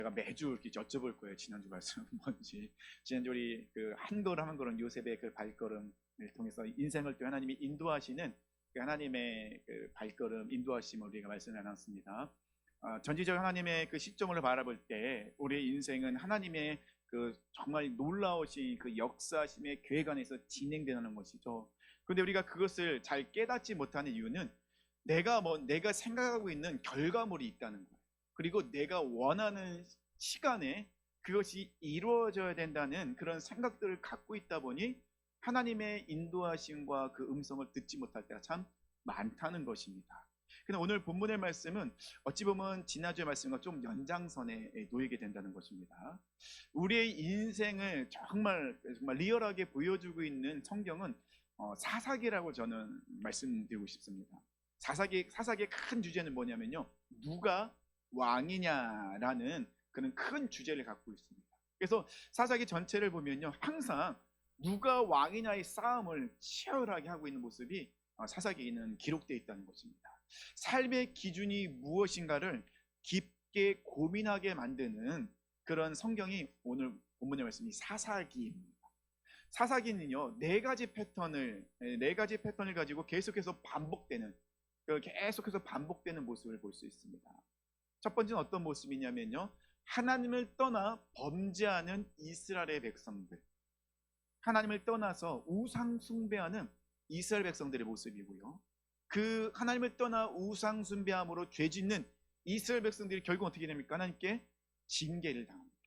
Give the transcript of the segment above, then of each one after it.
제가 매주 이렇게 여쭤볼 거예요. 지난주 말씀 뭔지. 지난주 우리 그 한 걸음 한 걸음 요셉의 그 발걸음을 통해서 인생을 또 하나님이 인도하시는 그 하나님의 그 발걸음 인도하심을 우리가 말씀을 나눴습니다. 전지적 하나님의 그 시점으로 바라볼 때 우리의 인생은 하나님의 그 정말 놀라우신 그 역사심의 계획 안에서 진행되는 것이죠. 그런데 우리가 그것을 잘 깨닫지 못하는 이유는 내가 생각하고 있는 결과물이 있다는 거예요. 그리고 내가 원하는 시간에 그것이 이루어져야 된다는 그런 생각들을 갖고 있다 보니 하나님의 인도하심과 그 음성을 듣지 못할 때가 참 많다는 것입니다. 근데 오늘 본문의 말씀은 어찌 보면 지난주의 말씀과 좀 연장선에 놓이게 된다는 것입니다. 우리의 인생을 정말 리얼하게 보여주고 있는 성경은 사사기라고 저는 말씀드리고 싶습니다. 사사기의 큰 주제는 뭐냐면요, 누가 왕이냐라는 그런 큰 주제를 갖고 있습니다. 그래서 사사기 전체를 보면요, 항상 누가 왕이냐의 싸움을 치열하게 하고 있는 모습이 사사기에는 기록되어 있다는 것입니다. 삶의 기준이 무엇인가를 깊게 고민하게 만드는 그런 성경이 오늘 본문의 말씀이 사사기입니다. 사사기는요, 네 가지 패턴을 가지고 계속해서 반복되는 모습을 볼 수 있습니다. 첫 번째는 어떤 모습이냐면요, 하나님을 떠나 범죄하는 이스라엘의 백성들, 하나님을 떠나서 우상 숭배하는 이스라엘 백성들의 모습이고요, 그 하나님을 떠나 우상 숭배함으로 죄짓는 이스라엘 백성들이 결국 어떻게 됩니까? 하나님께 징계를 당합니다.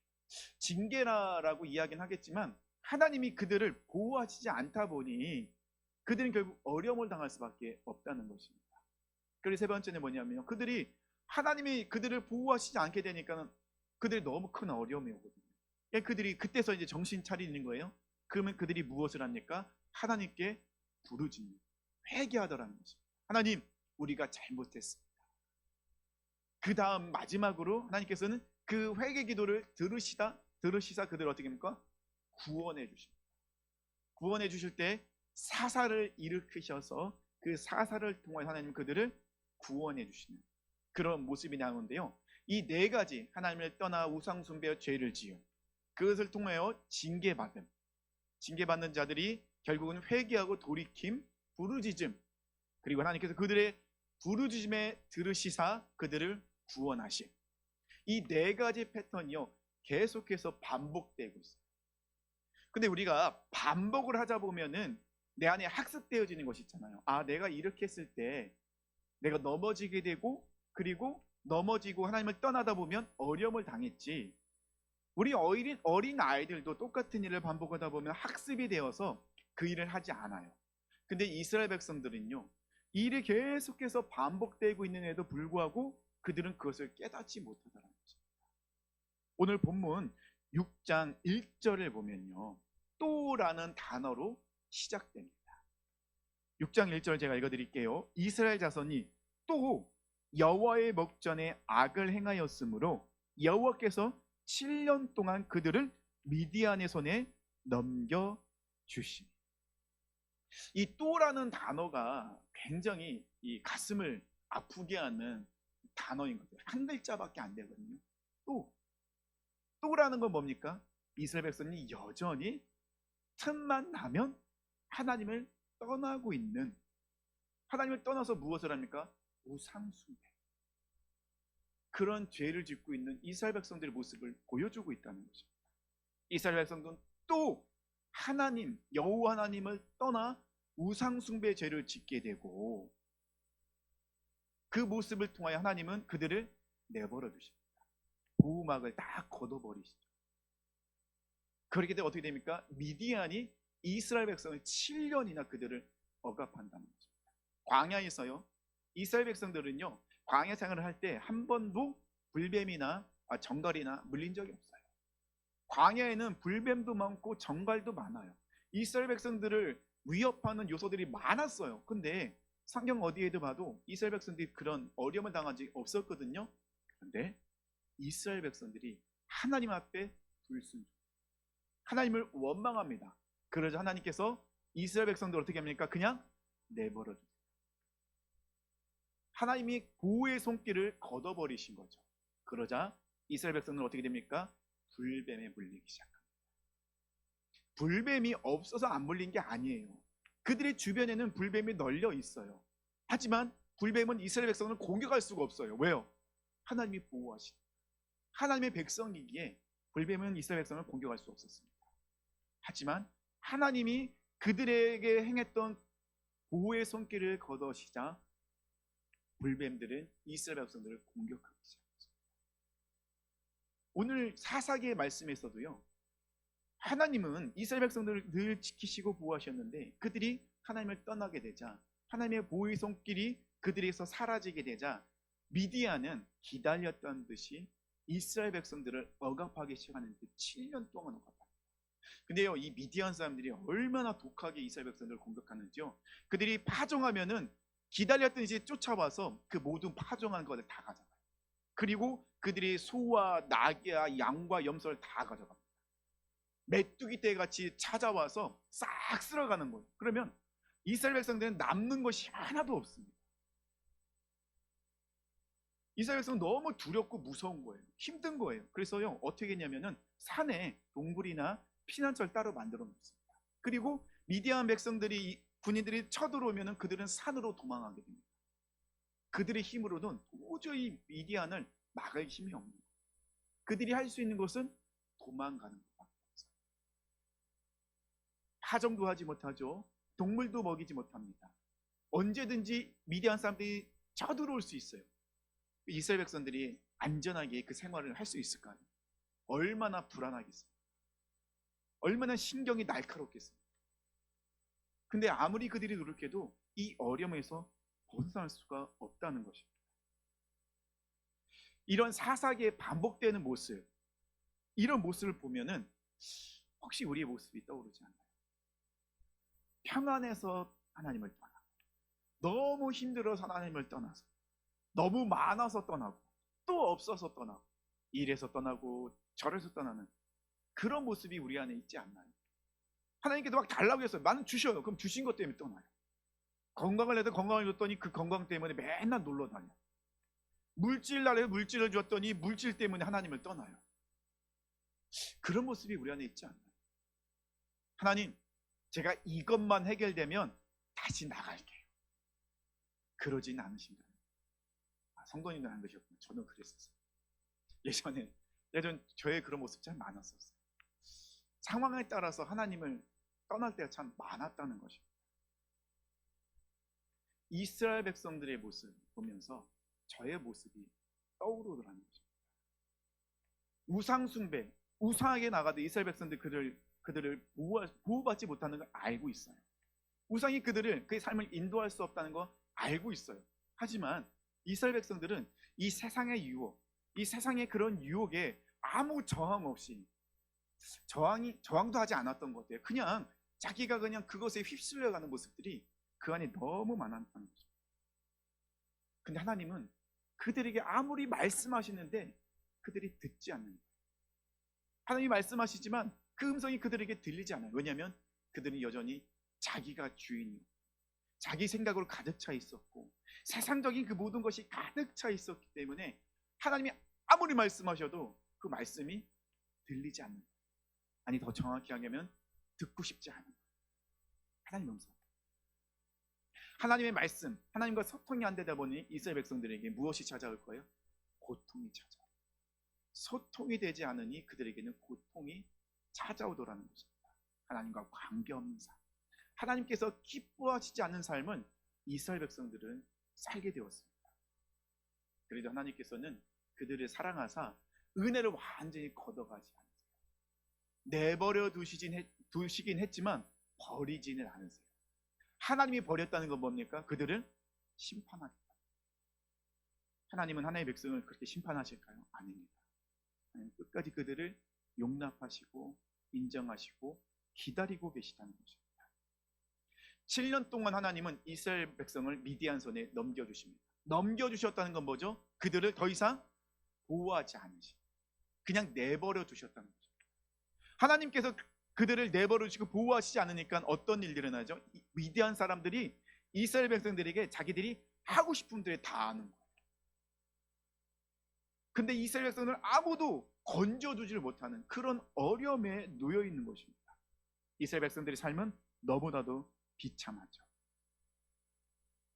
징계라고 이야기는 하겠지만 하나님이 그들을 보호하시지 않다 보니 그들은 결국 어려움을 당할 수밖에 없다는 것입니다. 그리고 세 번째는 뭐냐면요, 하나님이 그들을 보호하시지 않게 되니까 그들이 너무 큰 어려움이 오거든요. 그들이 그때서 이제 정신 차리는 거예요. 그러면 그들이 무엇을 합니까? 하나님께 부르짖는, 회개하더라는 것입니다. 하나님, 우리가 잘못했습니다. 그 다음 마지막으로 하나님께서는 그 회개 기도를 들으시사 그들을 어떻게 합니까? 구원해 주십니다. 구원해 주실 때 사사를 일으키셔서 그 사사를 통해 하나님 그들을 구원해 주시는 그런 모습이 나오는데요, 이 네 가지, 하나님을 떠나 우상 숭배와 죄를 지은 그것을 통하여 징계받는 자들이 결국은 회개하고 돌이킴, 부르짖음, 그리고 하나님께서 그들의 부르짖음에 들으시사 그들을 구원하심, 이 네 가지 패턴이요 계속해서 반복되고 있어요. 근데 우리가 반복을 하다 보면은 내 안에 학습되어지는 것이 있잖아요. 내가 이렇게 했을 때 내가 넘어지게 되고, 그리고 넘어지고 하나님을 떠나다 보면 어려움을 당했지. 우리 어린 아이들도 똑같은 일을 반복하다 보면 학습이 되어서 그 일을 하지 않아요. 근데 이스라엘 백성들은요, 이 일이 계속해서 반복되고 있는데도 불구하고 그들은 그것을 깨닫지 못하더라는 것입니다. 오늘 본문 6장 1절을 보면요, 또라는 단어로 시작됩니다. 6장 1절 제가 읽어드릴게요. 이스라엘 자손이 또 여호와의 목전에 악을 행하였으므로 여호와께서 7년 동안 그들을 미디안의 손에 넘겨주시니. 이 또라는 단어가 굉장히 이 가슴을 아프게 하는 단어인 거죠. 한 글자밖에 안 되거든요. 또라는 건 뭡니까? 이스라엘 백성이 여전히 틈만 나면 하나님을 떠나고 있는, 하나님을 떠나서 무엇을 합니까? 우상숭배, 그런 죄를 짓고 있는 이스라엘 백성들의 모습을 보여주고 있다는 것입니다. 이스라엘 백성들은 또 여호와 하나님을 떠나 우상숭배 죄를 짓게 되고, 그 모습을 통하여 하나님은 그들을 내버려 두십니다. 보호막을 다 걷어버리시죠. 그렇게 되면 어떻게 됩니까? 미디안이 이스라엘 백성을 7년이나 그들을 억압한다는 것입니다. 광야에서요, 이스라엘 백성들은요, 광야 생활을 할 때 한 번도 불뱀이나 정갈이나 물린 적이 없어요. 광야에는 불뱀도 많고 정갈도 많아요. 이스라엘 백성들을 위협하는 요소들이 많았어요. 근데 성경 어디에도 봐도 이스라엘 백성들이 그런 어려움을 당한 적이 없었거든요. 그런데 이스라엘 백성들이 하나님 앞에 불순종, 하나님을 원망합니다. 그러자 하나님께서 이스라엘 백성들 어떻게 합니까? 그냥 내버려 두세요. 하나님이 보호의 손길을 걷어버리신 거죠. 그러자 이스라엘 백성들은 어떻게 됩니까? 불뱀에 물리기 시작합니다. 불뱀이 없어서 안 물린 게 아니에요. 그들의 주변에는 불뱀이 널려 있어요. 하지만 불뱀은 이스라엘 백성을 공격할 수가 없어요. 왜요? 하나님이 보호하시니. 하나님의 백성이기에 불뱀은 이스라엘 백성을 공격할 수 없었습니다. 하지만 하나님이 그들에게 행했던 보호의 손길을 거두시자 불뱀들은 이스라엘 백성들을 공격하기 시작했습니다. 오늘 사사기의 말씀에서도요, 하나님은 이스라엘 백성들을 늘 지키시고 보호하셨는데 그들이 하나님을 떠나게 되자, 하나님의 보호의 손길이 그들에게서 사라지게 되자 미디안은 기다렸던 듯이 이스라엘 백성들을 억압하기 시작하는데 7년 동안 억압합니다. 근데요, 이 미디안 사람들이 얼마나 독하게 이스라엘 백성들을 공격하는지요. 그들이 파종하면은 기다렸던 이제 쫓아와서 그 모든 파종한 것을 다 가져가요. 그리고 그들이 소와 낙이와 양과 염소를 다 가져갑니다. 메뚜기 떼 같이 찾아와서 싹 쓸어가는 거예요. 그러면 이스라엘 백성들은 남는 것이 하나도 없습니다. 이스라엘 백성은 너무 두렵고 무서운 거예요. 힘든 거예요. 그래서요, 어떻게 했냐면은 산에 동굴이나 피난처를 따로 만들어 놓습니다. 그리고 미디안 백성들이, 군인들이 쳐들어오면은 그들은 산으로 도망하게 됩니다. 그들의 힘으로는 도저히 미디안을 막을 힘이 없는 거예요. 그들이 할 수 있는 것은 도망가는 것밖에 없어요. 파종도 하지 못하죠. 동물도 먹이지 못합니다. 언제든지 미디안 사람들이 쳐들어올 수 있어요. 이스라엘 백성들이 안전하게 그 생활을 할 수 있을까요? 얼마나 불안하겠습니까? 얼마나 신경이 날카롭겠습니까? 근데 아무리 그들이 노력해도 이 어려움에서 벗어날 수가 없다는 것입니다. 이런 사사기에 반복되는 모습, 이런 모습을 보면은 혹시 우리의 모습이 떠오르지 않나요? 평안해서 하나님을 떠나고, 너무 힘들어서 하나님을 떠나서, 너무 많아서 떠나고, 또 없어서 떠나고, 이래서 떠나고 저래서 떠나는 그런 모습이 우리 안에 있지 않나요? 하나님께서 막 달라고 했어요. 많은 주셔요. 그럼 주신 것 때문에 떠나요. 건강을 해도 건강을 줬더니 그 건강 때문에 맨날 놀러 다녀요. 물질 나라에 물질을 줬더니 물질 때문에 하나님을 떠나요. 그런 모습이 우리 안에 있지 않나요? 하나님, 제가 이것만 해결되면 다시 나갈게요. 그러진 않으신가요? 성도님들 안 그러셨구나. 저는 그랬었어요. 예전 저의 그런 모습 참 많았었어요. 상황에 따라서 하나님을 떠날 때가 참 많았다는 것입니다. 이스라엘 백성들의 모습 보면서 저의 모습이 떠오르더라는 것입니다. 우상 숭배, 우상에게 나가도 이스라엘 백성들 그들을 보호받지 못하는 걸 알고 있어요. 우상이 그들을 그의 삶을 인도할 수 없다는 거 알고 있어요. 하지만 이스라엘 백성들은 이 세상의 유혹, 이 세상의 그런 유혹에 아무 저항 없이 저항도 하지 않았던 것 같아요. 그냥 자기가 그냥 그것에 휩쓸려가는 모습들이 그 안에 너무 많았다는 거죠. 근데 하나님은 그들에게 아무리 말씀하시는데 그들이 듣지 않는 거예요. 하나님이 말씀하시지만 그 음성이 그들에게 들리지 않아요. 왜냐하면 그들은 여전히 자기가 주인이고 자기 생각으로 가득 차 있었고 세상적인 그 모든 것이 가득 차 있었기 때문에 하나님이 아무리 말씀하셔도 그 말씀이 들리지 않는 거예요. 아니, 더 정확히 하면 듣고 싶지 않은 거예요. 하나님 음성. 하나님의 말씀, 하나님과 소통이 안 되다 보니 이스라엘 백성들에게 무엇이 찾아올 거예요? 고통이 찾아와요. 소통이 되지 않으니 그들에게는 고통이 찾아오더라는 것입니다. 하나님과 관계없는 삶, 하나님께서 기뻐하시지 않는 삶은 이스라엘 백성들은 살게 되었습니다. 그래도 하나님께서는 그들을 사랑하사 은혜를 완전히 걷어가지 않으세요. 내버려 두시긴 했지만 버리지는 않으세요. 하나님이 버렸다는 건 뭡니까? 그들을 심판하겠다. 하나님은 하나님의 백성을 그렇게 심판하실까요? 아닙니다. 하나님 끝까지 그들을 용납하시고 인정하시고 기다리고 계시다는 것입니다. 7년 동안 하나님은 이스라엘 백성을 미디안 손에 넘겨주십니다. 넘겨주셨다는 건 뭐죠? 그들을 더 이상 보호하지 않으시, 그냥 내버려 두셨다는 거죠. 하나님께서 그들을 내버려 두시고 보호하시지 않으니까 어떤 일이 일어나죠? 미디안 사람들이 이스라엘 백성들에게 자기들이 하고 싶은 대로 다 하는 거예요. 근데 이스라엘 백성을 아무도 건져주지를 못하는 그런 어려움에 놓여 있는 것입니다. 이스라엘 백성들의 삶은 너무나도 비참하죠.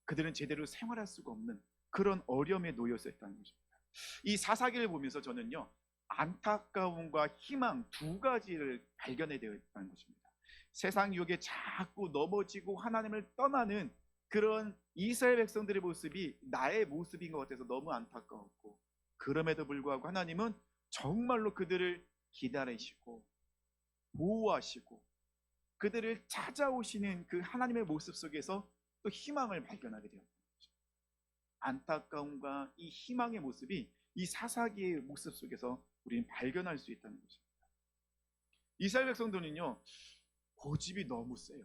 그들은 제대로 생활할 수가 없는 그런 어려움에 놓여 있었다는 것입니다. 이 사사기를 보면서 저는요, 안타까움과 희망 두 가지를 발견해 되어 있다는 것입니다. 세상 유혹에 자꾸 넘어지고 하나님을 떠나는 그런 이스라엘 백성들의 모습이 나의 모습인 것 같아서 너무 안타까웠고, 그럼에도 불구하고 하나님은 정말로 그들을 기다리시고 보호하시고 그들을 찾아오시는 그 하나님의 모습 속에서 또 희망을 발견하게 되었다. 안타까움과 이 희망의 모습이 이 사사기의 모습 속에서 우리는 발견할 수 있다는 것입니다. 이스라엘 백성들은요, 고집이 너무 세요.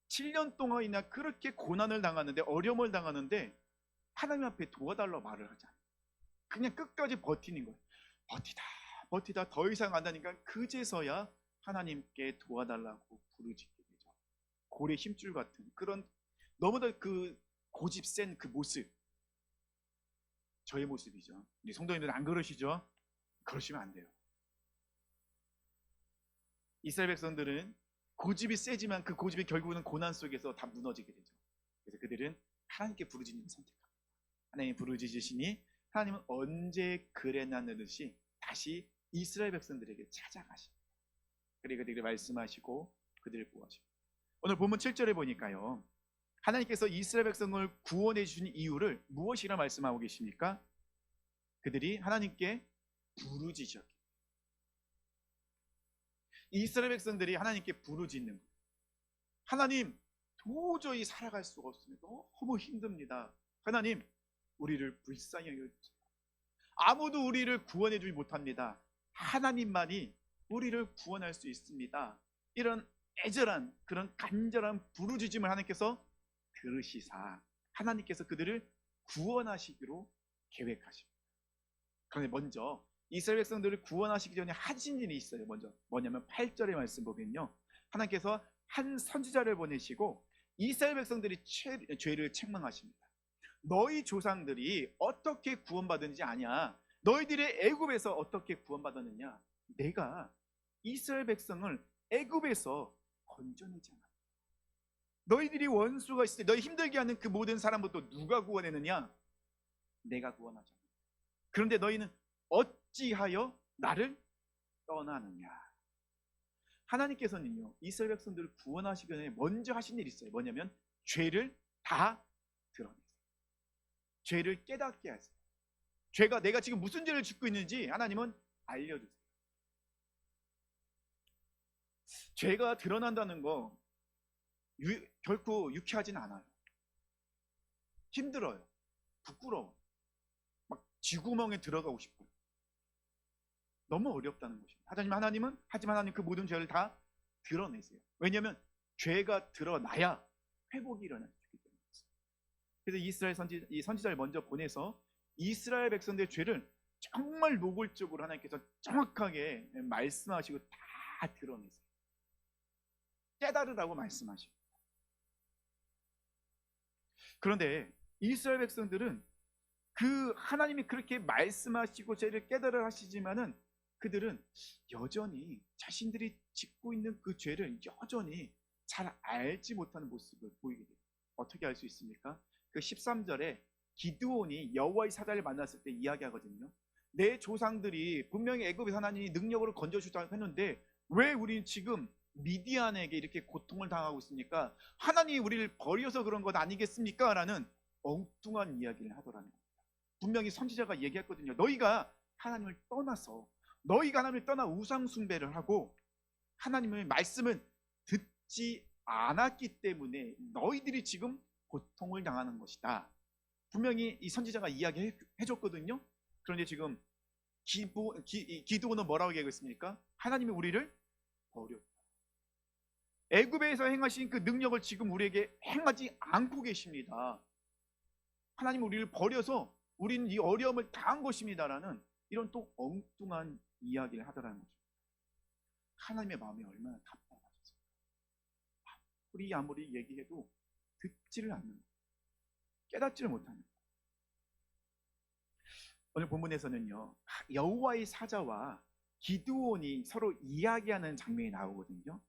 7년 동안이나 그렇게 고난을 당하는데, 어려움을 당하는데 하나님 앞에 도와달라고 말을 하지 않아요. 그냥 끝까지 버티는 거예요. 버티다 더 이상 안 하니까 그제서야 하나님께 도와달라고 부르짖게 되죠. 고래 힘줄 같은 그런 너무나 그 고집 센 그 모습, 저의 모습이죠. 우리 성도님들은 안 그러시죠? 그러시면 안 돼요. 이스라엘 백성들은 고집이 세지만 그 고집이 결국은 고난 속에서 다 무너지게 되죠. 그래서 그들은 하나님께 부르짖는 선택합니다. 하나님 부르짖으시니 하나님은 언제 그래나느듯이 다시 이스라엘 백성들에게 찾아가십니다. 그리고 그들에게 말씀하시고 그들을 구하십니다. 오늘 본문 7절에 보니까요, 하나님께서 이스라엘 백성을 구원해 주신 이유를 무엇이라 말씀하고 계십니까? 그들이 하나님께 부르짖었기. 이스라엘 백성들이 하나님께 부르짖는 거예요. 하나님, 도저히 살아갈 수가 없습니다. 너무 힘듭니다. 하나님, 우리를 불쌍히 여겨주세요. 아무도 우리를 구원해 주지 못합니다. 하나님만이 우리를 구원할 수 있습니다. 이런 애절한 그런 간절한 부르짖음을 하나님께서 들으시사 하나님께서 그들을 구원하시기로 계획하십니다. 그런데 먼저 이스라엘 백성들을 구원하시기 전에 하신 일이 있어요. 먼저 뭐냐면 8절의 말씀 보면요, 하나님께서 한 선지자를 보내시고 이스라엘 백성들이 죄를 책망하십니다. 너희 조상들이 어떻게 구원받은지 아냐? 너희들이 애굽에서 어떻게 구원받았느냐? 내가 이스라엘 백성을 애굽에서 건져내지 않았다. 너희들이 원수가 있을 때 너희 힘들게 하는 그 모든 사람부터 누가 구원했느냐? 내가 구원하지 않았다. 그런데 너희는 어찌하여 나를 떠나느냐? 하나님께서는요, 이스라엘 백성들을 구원하시기 전에 먼저 하신 일이 있어요. 뭐냐면 죄를 다 드러내세요. 죄를 깨닫게 하세요. 죄가 내가 지금 무슨 죄를 짓고 있는지 하나님은 알려주세요. 죄가 드러난다는 거 결코 유쾌하진 않아요. 힘들어요. 부끄러워. 막 쥐구멍에 들어가고 싶고요. 너무 어렵다는 것입니다. 하지만 하나님 그 모든 죄를 다 드러내세요. 왜냐하면 죄가 드러나야 회복이 일어나기 때문에. 그래서 이 선지자를 먼저 보내서 이스라엘 백성들의 죄를 정말 노골적으로 하나님께서 정확하게 말씀하시고 다 드러내세요. 깨달으라고 말씀하십니다. 그런데 이스라엘 백성들은 그 하나님이 그렇게 말씀하시고 죄를 깨달으라 하시지만은 그들은 여전히 자신들이 짓고 있는 그 죄를 여전히 잘 알지 못하는 모습을 보이게 돼요. 어떻게 알 수 있습니까? 그 13절에 기드온이 여호와의 사자를 만났을 때 이야기하거든요. 내 조상들이 분명히 애굽에서 하나님이 능력으로 건져주자고 했는데 왜 우리는 지금 미디안에게 이렇게 고통을 당하고 있습니까? 하나님이 우리를 버려서 그런 것 아니겠습니까? 라는 엉뚱한 이야기를 하더라는 겁니다. 분명히 선지자가 얘기했거든요. 너희가 하나님을 떠나 우상 숭배를 하고 하나님의 말씀은 듣지 않았기 때문에 너희들이 지금 고통을 당하는 것이다. 분명히 이 선지자가 이야기해줬거든요. 그런데 지금 기드온은 뭐라고 얘기했습니까? 하나님이 우리를 버렸다. 애굽에서 행하신 그 능력을 지금 우리에게 행하지 않고 계십니다. 하나님 우리를 버려서 우리는 이 어려움을 당한 것입니다라는 이런 또 엉뚱한 이야기를 하더라는 거죠. 하나님의 마음이 얼마나 답답하셨습니까? 아무리 얘기해도 듣지를 않는 거예요. 깨닫지를 못하는 거예요. 오늘 본문에서는요, 여호와의 사자와 기드온이 서로 이야기하는 장면이 나오거든요.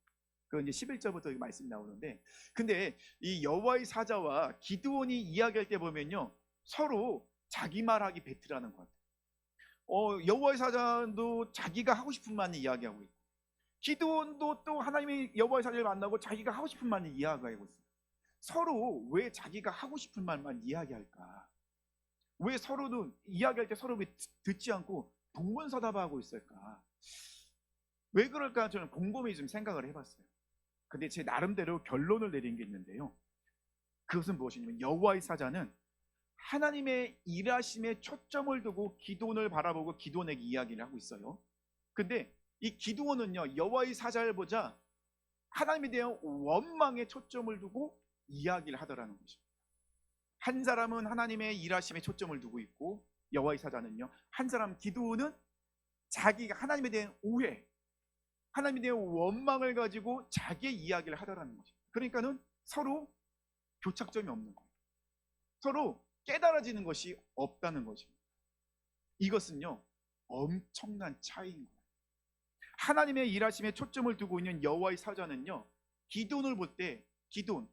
그 이제 11절부터 말씀이 나오는데, 근데 이 여호와의 사자와 기드온이 이야기할 때 보면요, 서로 자기 말하기 배틀하는 것 같아요. 여호와의 사자도 자기가 하고 싶은 말을 이야기하고 있고, 기드온도 또 하나님의 여호와의 사자를 만나고 자기가 하고 싶은 말을 이야기하고 있어요. 서로 왜 자기가 하고 싶은 말만 이야기할까? 왜 서로도 이야기할 때 서로 왜 듣지 않고 동문서답하고 있을까? 왜 그럴까? 저는 곰곰이 좀 생각을 해봤어요. 근데 제 나름대로 결론을 내린 게 있는데요. 그것은 무엇이냐면, 여호와의 사자는 하나님의 일하심에 초점을 두고 기도원을 바라보고 기도원에게 이야기를 하고 있어요. 근데 이 기도원은요, 여호와의 사자를 보자 하나님에 대한 원망에 초점을 두고 이야기를 하더라는 것입니다. 한 사람은 하나님의 일하심에 초점을 두고 있고, 여호와의 사자는요, 한 사람 기드온은 자기가 하나님에 대한 오해, 하나님에 대한 원망을 가지고 자기의 이야기를 하더라는 것입니다. 그러니까는 서로 교착점이 없는 거예요. 서로 깨달아지는 것이 없다는 것입니다. 이것은요, 엄청난 차이인 거예요. 하나님의 일하심에 초점을 두고 있는 여호와의 사자는요, 기드온을 볼 때 기드온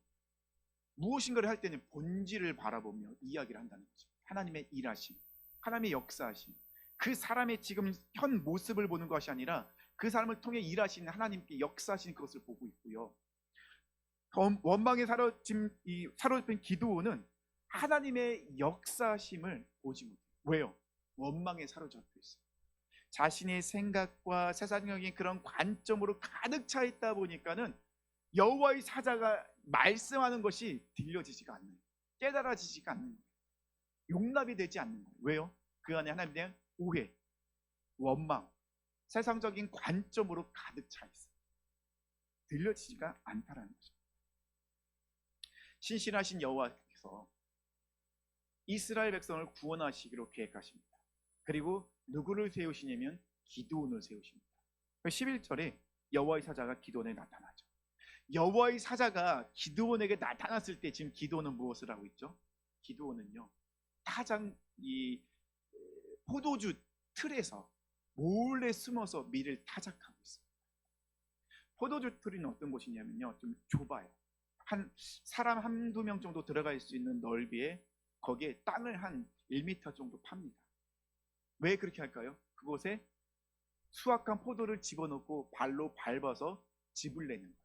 무엇인가를 할 때는 본질을 바라보며 이야기를 한다는 거죠. 하나님의 일하심, 하나님의 역사하심, 그 사람의 지금 현 모습을 보는 것이 아니라 그 사람을 통해 일하시는 하나님께 역사하시는 그것을 보고 있고요. 원망에 사로잡힌 기드온은 하나님의 역사하심을 보지 못해요. 왜요? 원망에 사로잡혀 있어요. 자신의 생각과 세상적인 그런 관점으로 가득 차 있다 보니까는 여호와의 사자가 말씀하는 것이 들려지지가 않는 거예요. 깨달아지지가 않는 거예요. 용납이 되지 않는 거예요. 왜요? 그 안에 하나님에 대한 오해, 원망, 세상적인 관점으로 가득 차 있어요. 들려지지가 않다라는 거죠. 신실하신 여호와께서 이스라엘 백성을 구원하시기로 계획하십니다. 그리고 누구를 세우시냐면 기드온을 세우십니다. 11절에 여호와의 사자가 기드온에 나타나죠. 여호와의 사자가 기드온에게 나타났을 때 지금 기드온은 무엇을 하고 있죠? 기드온은요, 이 포도주 틀에서 몰래 숨어서 밀을 타작하고 있습니다. 포도주 틀은 어떤 곳이냐면요, 좀 좁아요. 한 사람 한두 명 정도 들어갈 수 있는 넓이에 거기에 땅을 한 1m 정도 팝니다. 왜 그렇게 할까요? 그곳에 수확한 포도를 집어넣고 발로 밟아서 즙을 내는 거예요.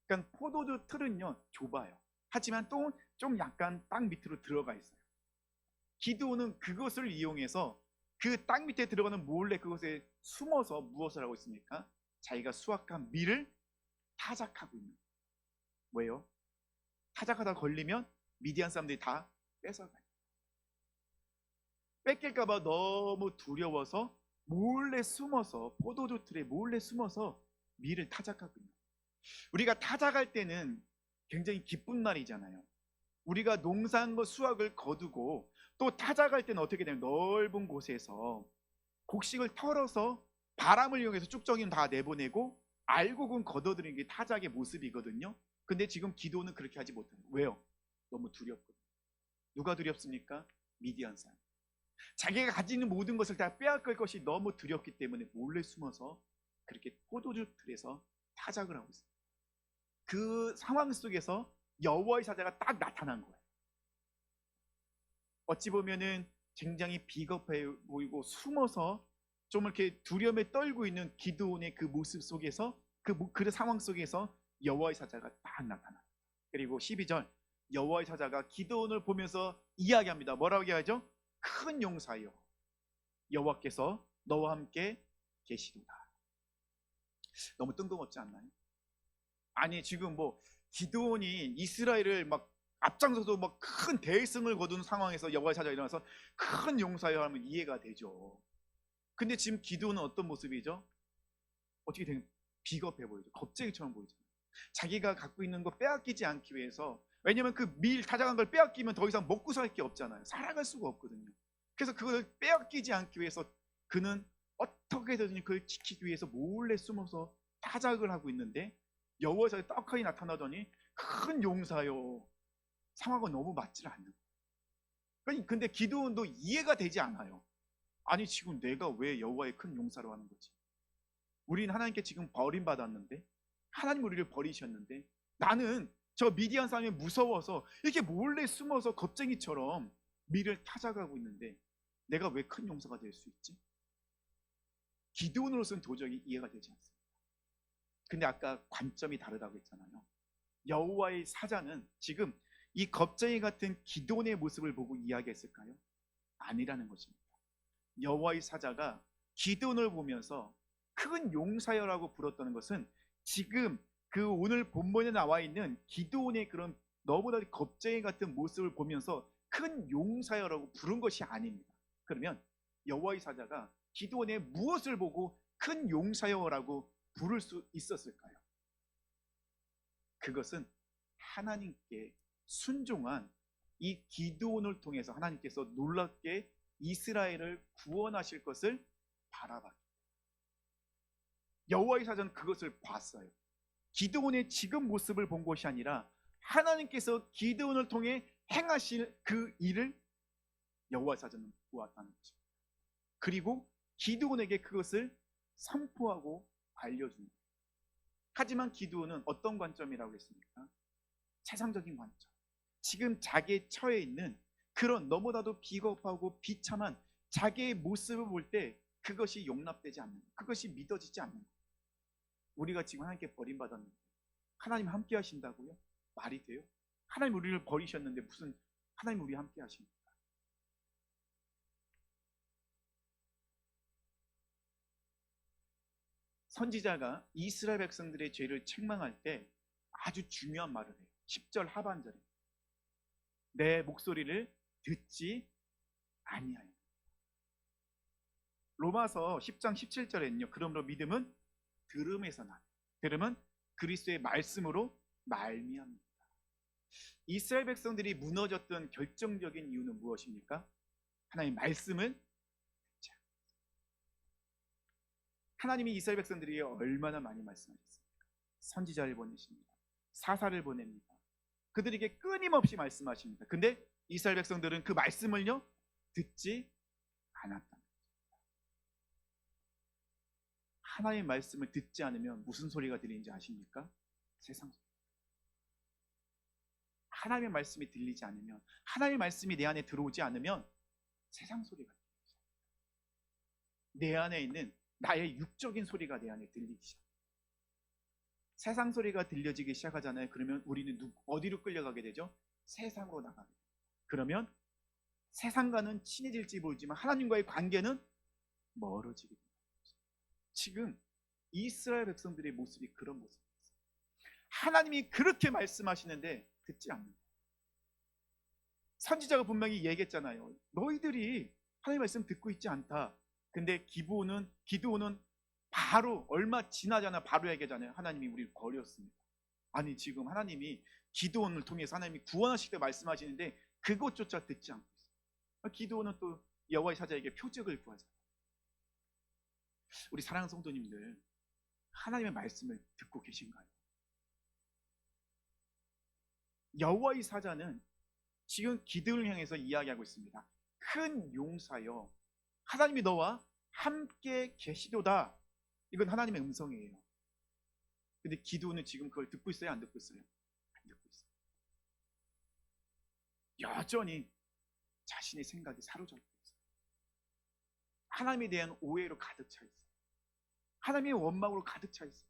그러니까 포도주 틀은요, 좁아요. 하지만 또 좀 약간 땅 밑으로 들어가 있어요. 기드온은 그것을 이용해서 그 땅 밑에 들어가는 몰래 그것에 숨어서 무엇을 하고 있습니까? 자기가 수확한 밀을 타작하고 있는 거예요. 왜요? 타작하다 걸리면 미디안 사람들이 다 뺏어가요. 뺏길까봐 너무 두려워서 몰래 숨어서 포도주 틀에 몰래 숨어서 밀을 타작하고 있는 거예요. 우리가 타작할 때는 굉장히 기쁜 날이잖아요. 우리가 농사한 것 수확을 거두고 또 타작할 때는 어떻게 되냐면 넓은 곳에서 곡식을 털어서 바람을 이용해서 쭉정이는 다 내보내고 알곡은 걷어들이는 게 타작의 모습이거든요. 근데 지금 기도는 그렇게 하지 못해요. 왜요? 너무 두렵거든요. 누가 두렵습니까? 미디안 사람. 자기가 가지고 있는 모든 것을 다 빼앗길 것이 너무 두렵기 때문에 몰래 숨어서 그렇게 포도주 틀에서 타작을 하고 있어요. 그 상황 속에서 여호와의 사자가 딱 나타난 거예요. 어찌 보면은 굉장히 비겁해 보이고 숨어서 좀 이렇게 두려움에 떨고 있는 기드온의 그 모습 속에서 그 상황 속에서 여호와의 사자가 딱 나타나. 그리고 12절 여호와의 사자가 기드온을 보면서 이야기합니다. 뭐라고 이야기하죠? 큰 용사여, 여호와께서 너와 함께 계시도다. 너무 뜬금없지 않나요? 아니 지금 뭐 기드온이 이스라엘을 막 앞장서서 막 큰 대승을 거둔 상황에서 여호와의 사자가 일어나서 큰 용사여 하면 이해가 되죠. 근데 지금 기드온은 어떤 모습이죠? 어떻게 된 비겁해 보이죠. 겁쟁이처럼 보이잖아요. 자기가 갖고 있는 거 빼앗기지 않기 위해서, 왜냐면 그 밀 타작한 걸 빼앗기면 더 이상 먹고 살 게 없잖아요. 살아갈 수가 없거든요. 그래서 그걸 빼앗기지 않기 위해서 그는 어떻게든 그걸 지키기 위해서 몰래 숨어서 타작을 하고 있는데 여호와의 사자가 떡하니 나타나더니 큰 용사요. 상황은 너무 맞질 않는 거예요. 근데 기드온도 이해가 되지 않아요. 아니 지금 내가 왜 여호와의 큰 용사로 하는 거지? 우리는 하나님께 지금 버림받았는데, 하나님 우리를 버리셨는데, 나는 저 미디안 사람이 무서워서 이렇게 몰래 숨어서 겁쟁이처럼 미를 타작하고 있는데 내가 왜 큰 용사가 될 수 있지? 기드온으로서는 도저히 이해가 되지 않습니다. 근데 아까 관점이 다르다고 했잖아요. 여호와의 사자는 지금 이 겁쟁이 같은 기드온의 모습을 보고 이야기했을까요? 아니라는 것입니다. 여호와의 사자가 기드온을 보면서 큰 용사여라고 불렀다는 것은 지금 그 오늘 본문에 나와 있는 기드온의 그런 너보다 겁쟁이 같은 모습을 보면서 큰 용사여라고 부른 것이 아닙니다. 그러면 여호와의 사자가 기드온의 무엇을 보고 큰 용사여라고 부를 수 있었을까요? 그것은 하나님께 순종한 이 기드온을 통해서 하나님께서 놀랍게 이스라엘을 구원하실 것을 바라봤다. 여호와의 사자는 그것을 봤어요. 기드온의 지금 모습을 본 것이 아니라 하나님께서 기드온을 통해 행하실 그 일을 여호와의 사자는 보았다는 것입니다. 그리고 기드온에게 그것을 선포하고 알려줍니다. 하지만 기드온은 어떤 관점이라고 했습니까? 세상적인 관점. 지금 자기의 처해 있는 그런 너무나도 비겁하고 비참한 자기의 모습을 볼 때 그것이 용납되지 않는 것, 그것이 믿어지지 않는 것. 우리가 지금 하나님께 버림받았는데 하나님 함께 하신다고요? 말이 돼요? 하나님 우리를 버리셨는데 무슨 하나님 우리 함께 하십니까? 선지자가 이스라엘 백성들의 죄를 책망할 때 아주 중요한 말을 해요. 10절 하반절에 내 목소리를 듣지 아니하여. 로마서 10장 17절에는요. 그러므로 믿음은 들음에서 나니 들음은 그리스도의 말씀으로 말미암니다. 이스라엘 백성들이 무너졌던 결정적인 이유는 무엇입니까? 하나님의 말씀을 듣지 않습니다. 하나님이 이스라엘 백성들이 얼마나 많이 말씀하셨습니까? 선지자를 보내십니다. 사사를 보냅니다. 그들에게 끊임없이 말씀하십니다. 근데 이스라엘 백성들은 그 말씀을요 듣지 않았다. 하나님의 말씀을 듣지 않으면 무슨 소리가 들리는지 아십니까? 세상 소리. 하나님의 말씀이 들리지 않으면, 하나님의 말씀이 내 안에 들어오지 않으면 세상 소리가 들리죠. 내 안에 있는 나의 육적인 소리가 내 안에 들리기 시작합니다. 세상 소리가 들려지기 시작하잖아요. 그러면 우리는 어디로 끌려가게 되죠? 세상으로 나가게 돼요. 그러면 세상과는 친해질지 모르지만 하나님과의 관계는 멀어지게 됩니다. 지금 이스라엘 백성들의 모습이 그런 모습이었어요. 하나님이 그렇게 말씀하시는데 듣지 않는 거예요. 선지자가 분명히 얘기했잖아요. 너희들이 하나님의 말씀 듣고 있지 않다. 근데 기드온은 바로 얼마 지나잖아 바로 얘기하잖아요. 하나님이 우리를 버렸습니다. 아니 지금 하나님이 기드온을 통해서 하나님이 구원하실 때 말씀하시는데 그것조차 듣지 않고 있어요. 기드온은 또 여호와의 사자에게 표적을 구하잖아요. 우리 사랑하는 성도님들, 하나님의 말씀을 듣고 계신가요? 여호와의 사자는 지금 기드온을 향해서 이야기하고 있습니다. 큰 용사여, 하나님이 너와 함께 계시도다. 이건 하나님의 음성이에요. 근데 기드온은 지금 그걸 듣고 있어요? 안 듣고 있어요? 안 듣고 있어요. 여전히 자신의 생각이 사로잡혀 있어요. 하나님에 대한 오해로 가득 차 있어요. 하나님의 원망으로 가득 차 있어요.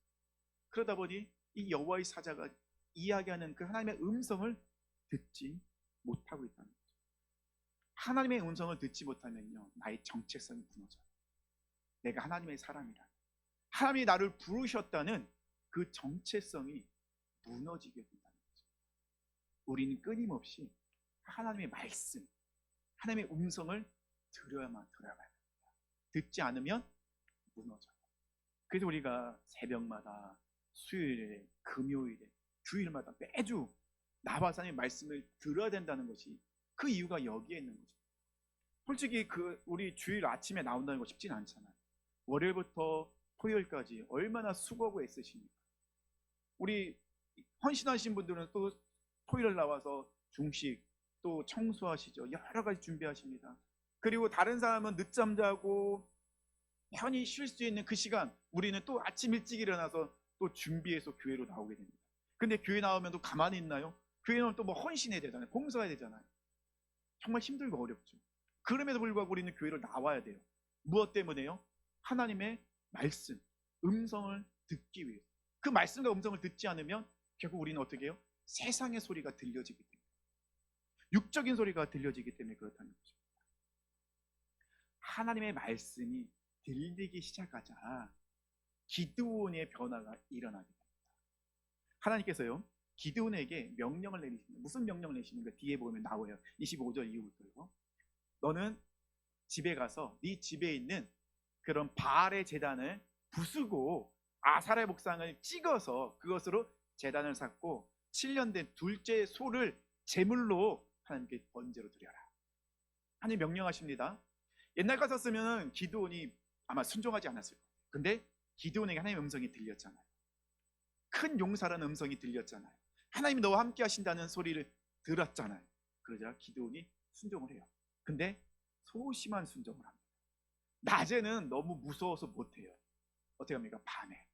그러다 보니 이 여호와의 사자가 이야기하는 그 하나님의 음성을 듣지 못하고 있다는 거죠. 하나님의 음성을 듣지 못하면요, 나의 정체성이 무너져요. 내가 하나님의 사람이라, 하나님이 나를 부르셨다는 그 정체성이 무너지게 된다는 거죠. 우리는 끊임없이 하나님의 말씀, 하나님의 음성을 들어야만 됩니다. 듣지 않으면 무너져요. 그래서 우리가 새벽마다, 수요일에, 금요일에, 주일마다 매주 나와서 하나님의 말씀을 들어야 된다는 것이 그 이유가 여기에 있는 거죠. 솔직히 우리 주일 아침에 나온다는 거 쉽진 않잖아요. 월요일부터 토요일까지 얼마나 수고하고 애쓰십니까? 우리 헌신하신 분들은 또 토요일 나와서 중식, 또 청소하시죠. 여러 가지 준비하십니다. 그리고 다른 사람은 늦잠 자고 편히 쉴 수 있는 그 시간, 우리는 또 아침 일찍 일어나서 또 준비해서 교회로 나오게 됩니다. 근데 교회 나오면 또 가만히 있나요? 교회 나오면 또 뭐 헌신해야 되잖아요. 봉사해야 되잖아요. 정말 힘들고 어렵죠. 그럼에도 불구하고 우리는 교회를 나와야 돼요. 무엇 때문에요? 하나님의 말씀, 음성을 듣기 위해서. 그 말씀과 음성을 듣지 않으면 결국 우리는 어떻게 해요? 세상의 소리가 들려지기 때문에, 육적인 소리가 들려지기 때문에 그렇다는 거죠. 하나님의 말씀이 들리기 시작하자 기드온의 변화가 일어나게 됩니다. 하나님께서요, 기드온에게 명령을 내리십니다. 무슨 명령을 내리시는가? 뒤에 보면 나와요. 25절 이후부터요. 너는 집에 가서 네 집에 있는 그런 바알의 제단을 부수고 아사라의 목상을 찍어서 그것으로 제단을 쌓고 7년 된 둘째 소를 제물로 하나님께 번제로 드려라. 하나님 명령하십니다. 옛날 같았으면 기드온이 아마 순종하지 않았을 거예요. 근데 기드온에게 하나님의 음성이 들렸잖아요. 큰 용사라는 음성이 들렸잖아요. 하나님이 너와 함께 하신다는 소리를 들었잖아요. 그러자 기드온이 순종을 해요. 근데 소심한 순종을 합니다. 낮에는 너무 무서워서 못해요. 어떻게 합니까? 밤에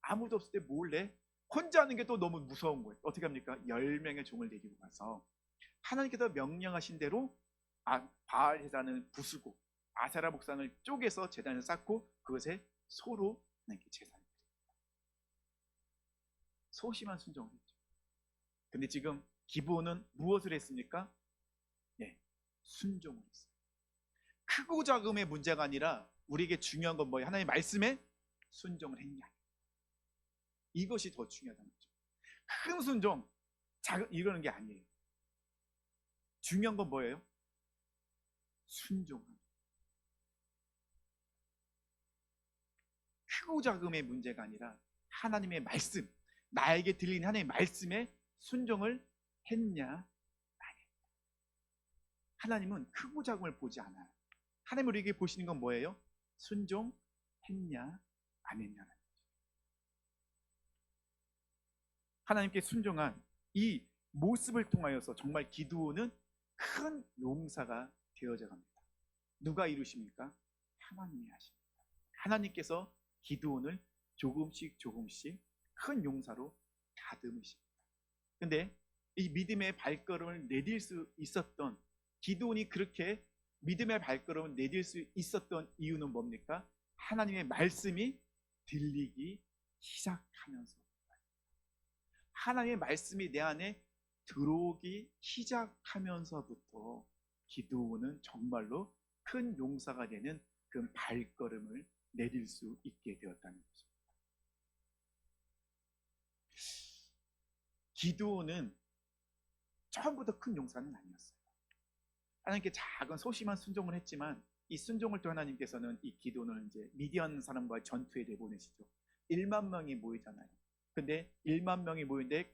아무도 없을 때 몰래 혼자 하는 게 또 너무 무서운 거예요. 어떻게 합니까? 10명의 종을 데리고 가서 하나님께서 명령하신 대로 바알 제단을 부수고 아세라 목상을 쪼개서 제단을 쌓고 그것에 소로 하나님께 제사를 드립니다. 소심한 순종을 했죠. 근데 지금 기브온은 무엇을 했습니까? 네, 순종을 했어요. 크고 작음의 문제가 아니라 우리에게 중요한 건 뭐예요? 하나님의 말씀에 순종을 했냐, 이것이 더 중요하다는 거죠. 큰 순종, 작은 이러는 게 아니에요. 중요한 건 뭐예요? 순종하는. 크고 작음의 문제가 아니라 하나님의 말씀, 나에게 들리는 하나님의 말씀에 순종을 했냐, 안 했냐. 하나님은 크고 작음을 보지 않아요. 하나님 우리에게 보시는 건 뭐예요? 순종했냐, 안 했냐는 거죠. 하나님께 순종한 이 모습을 통하여서 정말 기드온은 큰 용사가 되어져 갑니다. 누가 이루십니까? 하나님이 하십니다. 하나님께서 기드온을 조금씩 큰 용사로 다듬으십니다. 근데 이 믿음의 발걸음을 내딜 수 있었던, 기드온이 그렇게 믿음의 발걸음을 내딜 수 있었던 이유는 뭡니까? 하나님의 말씀이 들리기 시작하면서, 하나님의 말씀이 내 안에 들어오기 시작하면서부터 기드온은 정말로 큰 용사가 되는 그 발걸음을 내릴 수 있게 되었다는 거죠. 기드온은 처음부터 큰 용사는 아니었어요. 하나님께 작은 소심한 순종을 했지만 이 순종을 또 하나님께서는 이 기드온을 이제 미디안 사람과의 전투에 내보내시죠. 1만 명이 모이잖아요. 근데 1만 명이 모이는데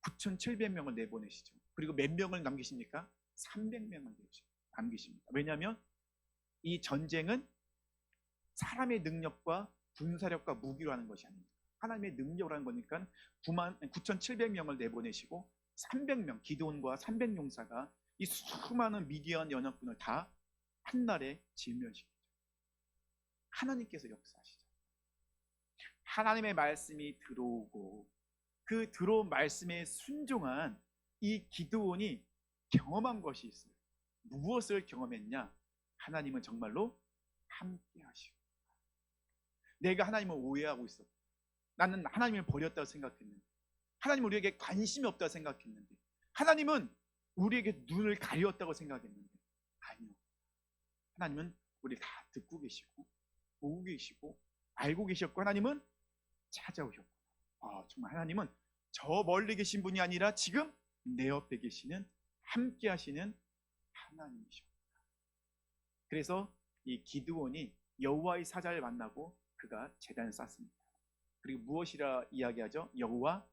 9,700명을 내보내시죠. 그리고 몇 명을 남기십니까? 300명을 남기십니다. 왜냐하면 이 전쟁은 사람의 능력과 군사력과 무기로 하는 것이 아닙니다. 하나님의 능력으로 하는 거니까 9,700명을 내보내시고 300명, 기드온과 300용사가 이 수많은 미디안 연합군을 다 한날에 진멸시키죠. 하나님께서 역사하시죠. 하나님의 말씀이 들어오고 그 들어온 말씀에 순종한 이 기드온이 경험한 것이 있어요. 무엇을 경험했냐? 하나님은 정말로 함께 하시고, 내가 하나님을 오해하고 있었고, 나는 하나님을 버렸다고 생각했는데, 하나님은 우리에게 관심이 없다고 생각했는데, 하나님은 우리에게 눈을 가렸다고 생각했는데, 아니요, 하나님은 우리를 다 듣고 계시고 보고 계시고 알고 계셨고, 하나님은 찾아오셨고, 정말 하나님은 저 멀리 계신 분이 아니라 지금 내 옆에 계시는, 함께 하시는 하나님이십니다. 그래서 이 기드온이 여호와의 사자를 만나고 그가 제단을 쌓습니다. 그리고 무엇이라 이야기하죠? 여호와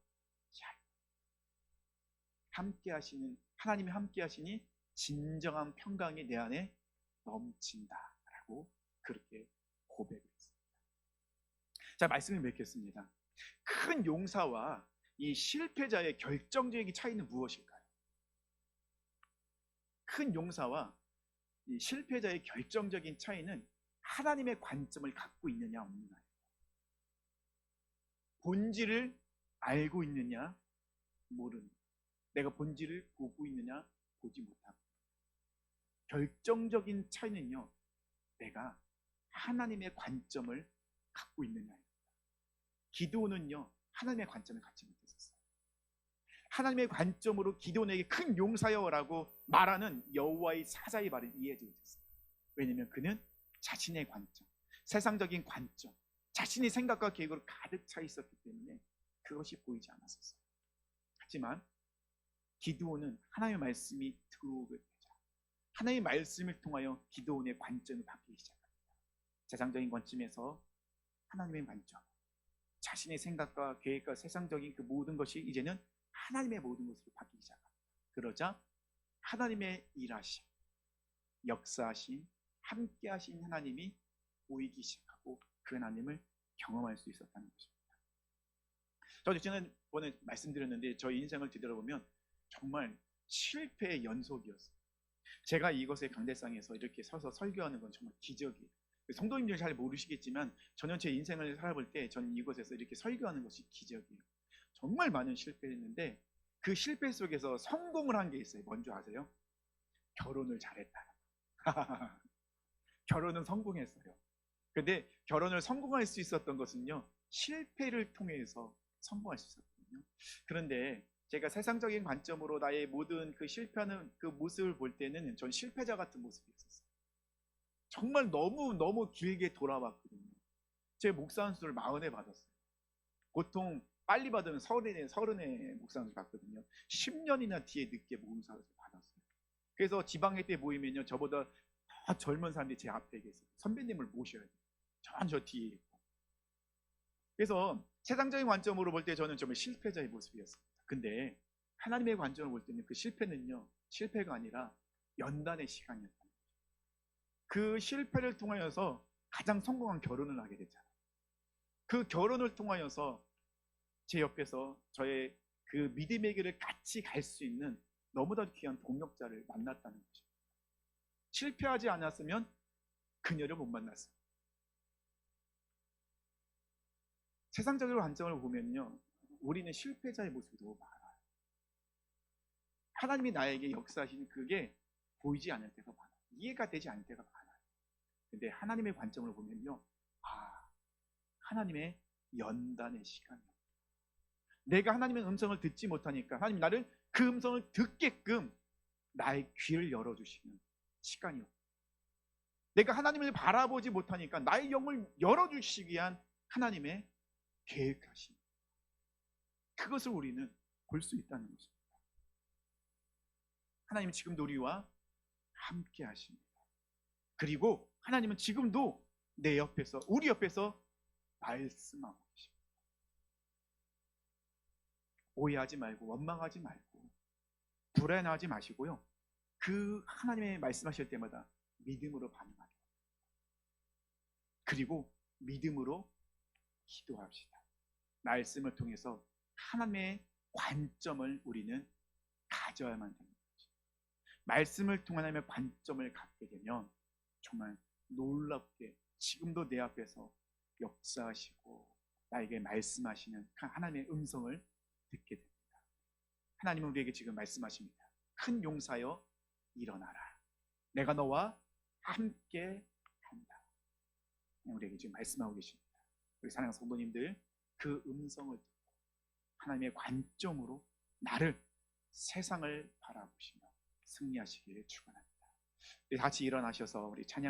함께 하시는, 하나님이 함께 하시니 진정한 평강이 내 안에 넘친다라고 그렇게 고백했습니다. 자, 말씀을 맺겠습니다. 큰 용사와 이 실패자의 결정적인 차이는 무엇일까요? 큰 용사와 이 실패자의 결정적인 차이는 하나님의 관점을 갖고 있느냐 없느냐, 본질을 알고 있느냐 모르느냐, 내가 본질을 보고 있느냐 보지 못하고. 결정적인 차이는요, 내가 하나님의 관점을 갖고 있느냐. 기드온은요 하나님의 관점을 갖지 못했었어요. 하나님의 관점으로 기드온에게 큰 용사여라고 말하는 여호와의 사자의 말을 이해하지 못했어요. 왜냐하면 그는 자신의 관점, 세상적인 관점, 자신의 생각과 계획으로 가득 차 있었기 때문에 그것이 보이지 않았었어요. 하지만 기드온은 하나님의 말씀이 들어오게 되자 하나님의 말씀을 통하여 기드온의 관점이 바뀌기 시작합니다. 세상적인 관점에서 하나님의 관점, 자신의 생각과 계획과 세상적인 그 모든 것이 이제는 하나님의 모든 것으로 바뀌기 시작합니다. 그러자 하나님의 일하심, 역사하심, 함께하신 하나님이 보이기 시작하고 그 하나님을 경험할 수 있었다는 것입니다. 저도 지난번에 말씀드렸는데 저희 인생을 뒤돌아보면 정말 실패의 연속이었어요. 제가 이것의 강대상에서 이렇게 서서 설교하는 건 정말 기적이에요. 성도님들이 잘 모르시겠지만 저는 제 인생을 살아볼 때 저는 이곳에서 이렇게 설교하는 것이 기적이에요. 정말 많은 실패를 했는데 그 실패 속에서 성공을 한 게 있어요. 뭔지 아세요? 결혼을 잘했다. 결혼은 성공했어요. 근데 결혼을 성공할 수 있었던 것은요, 실패를 통해서 성공할 수 있었거든요. 그런데 제가 세상적인 관점으로 나의 모든 그 실패하는 그 모습을 볼 때는 전 실패자 같은 모습이었어요. 정말 너무 길게 돌아왔거든요. 제 목사 안수를 40회 받았어요. 보통 빨리 받으면 30회 목사 안수 받거든요. 10년이나 뒤에 늦게 목사 안수 받았어요. 그래서 지방회 때 모이면요, 저보다 더 젊은 사람들이 제 앞에 계세요. 선배님을 모셔야 돼요. 저 뒤에 있고. 그래서 세상적인 관점으로 볼 때 저는 정말 실패자의 모습이었습니다. 근데 하나님의 관점을 볼 때는 그 실패는요, 실패가 아니라 연단의 시간이었다. 그 실패를 통하여서 가장 성공한 결혼을 하게 됐잖아요. 그 결혼을 통하여서 제 옆에서 저의 그 믿음의 길을 같이 갈 수 있는 너무나 귀한 동역자를 만났다는 것입니다. 실패하지 않았으면 그녀를 못 만났어요. 세상적인 관점을 보면요, 우리는 실패자의 모습이 너무 많아요. 하나님이 나에게 역사하시는 그게 보이지 않을 때가 많아요. 이해가 되지 않을 때가 많아요. 근데 하나님의 관점을 보면요, 하나님의 연단의 시간이에요. 내가 하나님의 음성을 듣지 못하니까 하나님 나를 그 음성을 듣게끔 나의 귀를 열어주시는 시간이요. 내가 하나님을 바라보지 못하니까 나의 영을 열어주시기 위한 하나님의 계획하심, 그것을 우리는 볼 수 있다는 것입니다. 하나님은 지금도 우리와 함께 하십니다. 그리고 하나님은 지금도 내 옆에서, 우리 옆에서 말씀하고 계십니다. 오해하지 말고 원망하지 말고 불안하지 마시고요, 그 하나님의 말씀하실 때마다 믿음으로 반응하게, 그리고 믿음으로 기도합시다. 말씀을 통해서 하나님의 관점을 우리는 가져야만 됩니다. 말씀을 통한 하나님의 관점을 갖게 되면 정말 놀랍게 지금도 내 앞에서 역사하시고 나에게 말씀하시는 하나님의 음성을 듣게 됩니다. 하나님은 우리에게 지금 말씀하십니다. 큰 용사여 일어나라. 내가 너와 함께 한다. 우리에게 지금 말씀하고 계십니다. 우리 사랑하는 성도님들, 그 음성을 듣고 하나님의 관점으로 나를, 세상을 바라보시며 승리하시기를 축원합니다. 같이 일어나셔서 우리 찬양